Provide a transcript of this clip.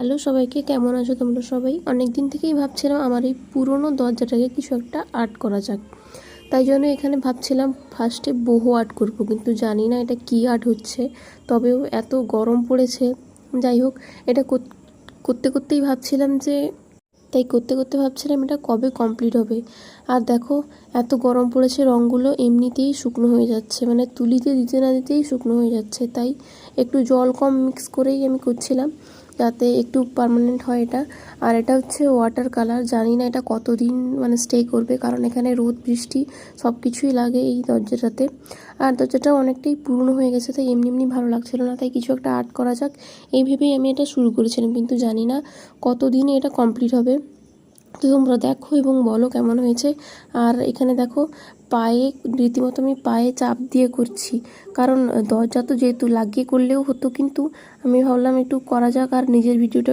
Hello সবাইকে, কেমন আছো তোমরা সবাই? অনেক দিন থেকেই ভাবছিলাম আমার এই পুরনো দরজাটাকে কিছু একটা আর্ট করা যাক। তাই জন্য এখানে ভাবছিলাম ফার্স্টে বহু আর্ট করব, কিন্তু জানি না এটা কী আর্ট হচ্ছে। তবেও এত গরম পড়েছে, যাই হোক, এটা করতে ভাবছিলাম এটা কবে কমপ্লিট হবে। আর দেখো, এত গরম পড়েছে, রঙগুলো এমনিতেই শুকনো হয়ে যাচ্ছে, মানে তুলিতে দিতে না দিতেই শুকনো হয়ে যাচ্ছে। তাই একটু জল কম মিক্স করেই আমি করছিলাম, যাতে একটু পার্মানেন্ট হয় এটা। আর এটা হচ্ছে ওয়াটার কালার, জানি না এটা কতদিন মানে স্টে করবে, কারণ এখানে রোদ বৃষ্টি সব কিছুই লাগে এই দরজাটাতে। আর দরজাটাও অনেকটাই পুরনো হয়ে গেছে, তাই এমনি এমনি ভালো লাগছিল না, তাই কিছু একটা আর্ট করা যাক এই ভেবেই আমি এটা শুরু করেছিলাম, কিন্তু জানি না কতদিনে এটা কমপ্লিট হবে। তো তোমরা দেখো এবং বলো কেমন হয়েছে। আর এখানে দেখো, পায়ে রীতিমতো আমি পায়ে চাপ দিয়ে করছি, কারণ দরজা তো যেহেতু লাগিয়ে করলেও হতো, কিন্তু আমি ভাবলাম একটু করা যাক আর নিজের ভিডিওটা